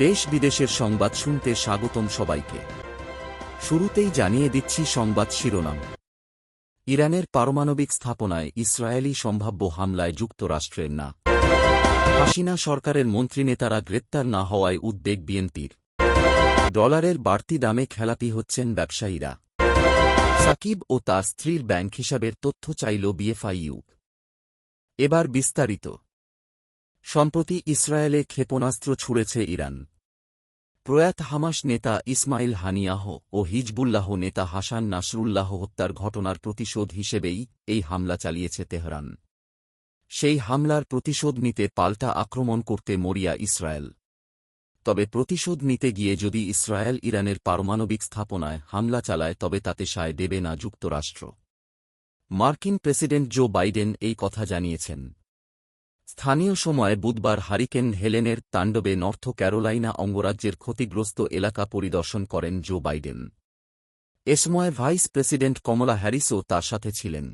দেশ বিদেশের সংবাদ শুনতে স্বাগতম সবাইকে। শুরুতেই জানিয়ে দিচ্ছি সংবাদ শিরোনাম। ইরানের পারমাণবিক স্থাপনায় ইসরায়েলি সম্ভাব্য হামলায় যুক্তরাষ্ট্রের না। হাসিনা সরকারের মন্ত্রী নেতারা গ্রেপ্তার না হওয়ায় উদ্বেগ বিএনপির। ডলারের বাড়তি দামে খেলাপি হচ্ছেন ব্যবসায়ীরা। সাকিব ও তার স্ত্রীর ব্যাংক হিসাবের তথ্য চাইল বিএফআইইউ। এবার বিস্তারিত। সম্প্রতি ইসরায়েলে ক্ষেপণাস্ত্র ছুড়েছে ইরান। প্রয়াত হামাস নেতা ইসমাইল হানিয়াহ ও হিজবুল্লাহ নেতা হাসান নাসরুল্লাহ হত্যার ঘটনার প্রতিশোধ হিসেবেই এই হামলা চালিয়েছে তেহরান। সেই হামলার প্রতিশোধ নিতে পাল্টা আক্রমণ করতে মরিয়া ইসরায়েল। তবে প্রতিশোধ নিতে গিয়ে যদি ইসরায়েল ইরানের পারমাণবিক স্থাপনায় হামলা চালায় তবে তাতে সায় দেবে না যুক্তরাষ্ট্র। মার্কিন প্রেসিডেন্ট জো বাইডেন এই কথা জানিয়েছেন। স্থানীয় সময় বুধবার হারিকেন হেলেনের তাণ্ডবে নর্থ ক্যারোলাইনা অঙ্গরাজ্যের ক্ষতিগ্রস্ত এলাকা পরিদর্শন করেন জো বাইডেন। এ সময় ভাইস প্রেসিডেন্ট কমলা হ্যারিসও তার সাথে ছিলেন।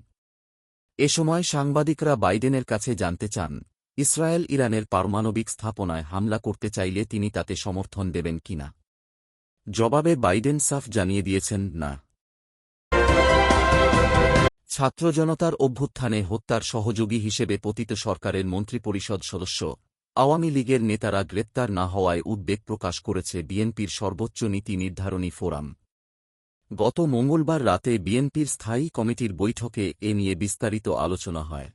এ সময় সাংবাদিকরা বাইডেনের কাছে জানতে চান, ইসরায়েল ইরানের পারমাণবিক স্থাপনায় হামলা করতে চাইলে তিনি তাতে সমর্থন দেবেন কিনা। জবাবে বাইডেন সাফ জানিয়ে দিয়েছেন, না। ছাত্র জনতার অভ্যুত্থানে হত্যার সহযোগী হিসেবে পতিত সরকারের মন্ত্রিপরিষদ সদস্য আওয়ামী লীগের নেতারা গ্রেপ্তার না হওয়ায় উদ্বেগ প্রকাশ করেছে বিএনপির সর্বোচ্চ নীতি নির্ধারণী ফোরাম। গত মঙ্গলবার রাতে বিএনপির স্থায়ী কমিটির বৈঠকে এ নিয়ে বিস্তারিত আলোচনা হয়।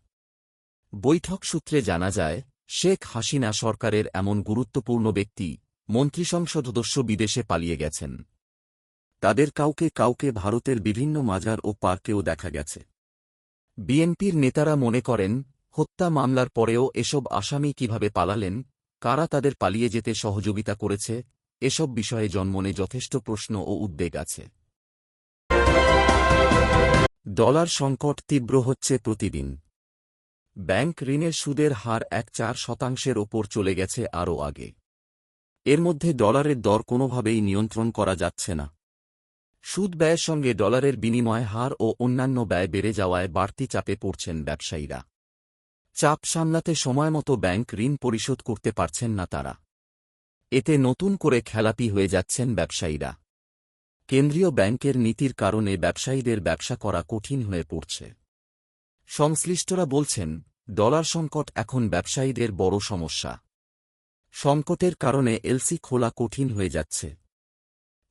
বৈঠক সূত্রে জানা যায়, শেখ হাসিনা সরকারের এমন গুরুত্বপূর্ণ ব্যক্তি, মন্ত্রিসংসদ সদস্য বিদেশে পালিয়ে গেছেন। তাদের কাউকে কাউকে ভারতের বিভিন্ন মাজার ও পার্কেও দেখা গেছে। বিএনপির নেতারা মনে করেন, হত্যা মামলার পরেও এসব আসামি কিভাবে পালালেন, কারা তাদের পালিয়ে যেতে সহযোগিতা করেছে, এসব বিষয়ে জনমনে যথেষ্ট প্রশ্ন ও উদ্বেগ আছে। ডলার সংকট তীব্র হচ্ছে প্রতিদিন। ব্যাংক ঋণের সুদের হার 1.4% ওপর চলে গেছে আরও আগে। এর মধ্যে ডলারের দর কোনোভাবেই নিয়ন্ত্রণ করা যাচ্ছে না। সুদ ব্যয়ের সঙ্গে ডলারের বিনিময় হার ও অন্যান্য ব্যয় বেড়ে যাওয়ায় বাড়তি চাপে পড়ছেন ব্যবসায়ীরা। চাপ সামলাতে সময়মতো ব্যাংক ঋণ পরিশোধ করতে পারছেন না তারা। এতে নতুন করে খেলাপি হয়ে যাচ্ছেন ব্যবসায়ীরা। কেন্দ্রীয় ব্যাংকের নীতির কারণে ব্যবসায়ীদের ব্যবসা করা কঠিন হয়ে পড়ছে। সংশ্লিষ্টরা বলছেন, ডলার সংকট এখন ব্যবসায়ীদের বড় সমস্যা। সংকটের কারণে এলসি খোলা কঠিন হয়ে যাচ্ছে।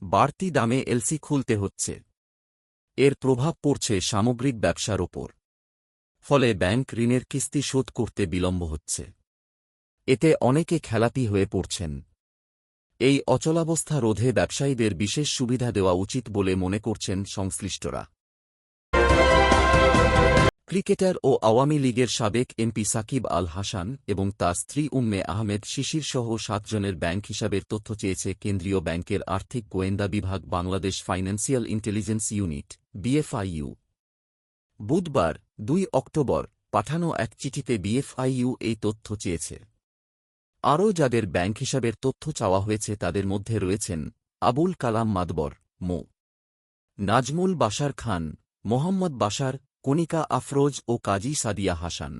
বাড়তি দামে এলসি খুলতে হচ্ছে। এর প্রভাব পড়ছে সামগ্রিক ব্যবসার ওপর। ফলে ব্যাংক ঋণের কিস্তি শোধ করতে বিলম্ব হচ্ছে। এতে অনেকে খেলাপি হয়ে পড়ছেন। এই অচলাবস্থা রোধে ব্যবসায়ীদের বিশেষ সুবিধা দেওয়া উচিত বলে মনে করছেন সংশ্লিষ্টরা। ক্রিকেটার ও আওয়ামী লীগের সাবেক এমপি সাকিব আল হাসান এবং তার স্ত্রী উম্মে আহমেদ শিশির সহ 7 জনের ব্যাংক হিসাবের তথ্য চেয়েছে কেন্দ্রীয় ব্যাংকের আর্থিক গোয়েন্দা বিভাগ Bangladesh financial intelligence unit BFIU. বুধবার 2 অক্টোবর পাঠানো এক চিঠিতে বিএফআইইউ এই তথ্য চেয়েছে। আরও যাদের ব্যাংক হিসাবের তথ্য চাওয়া হয়েছে তাদের মধ্যে রয়েছেন আবুল কালাম মাদবর, মো. নাজমুল বাশার খান, মোহাম্মদ বাশার, কণিকা আফরোজ ও কাজী সাদিয়া হাসান।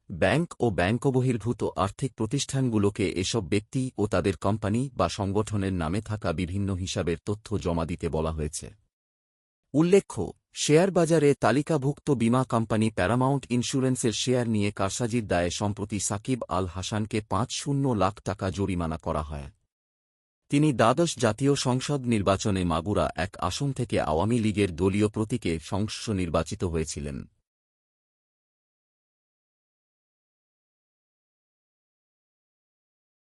ব্যাংক ও ব্যাংকবহির্ভূত আর্থিক প্রতিষ্ঠানগুলোকে এসব ব্যক্তি ও তাদের কোম্পানি বা সংগঠনের নামে থাকা বিভিন্ন হিসাবের তথ্য জমা দিতে বলা হয়েছে। উল্লেখ্য, শেয়ার বাজারে তালিকাভুক্ত বীমা কোম্পানি প্যারামাউন্ট ইন্স্যুরেন্সের শেয়ার নিয়ে কারসাজির দায়ে সম্প্রতি সাকিব আল হাসানকে ৫০ লাখ টাকা জরিমানা করা হয়। তিনি দ্বাদশ জাতীয় সংসদ নির্বাচনে মাগুরা 1 আসন থেকে আওয়ামী লীগের দলীয় প্রতীকে সংসদ নির্বাচিত হয়েছিলেন।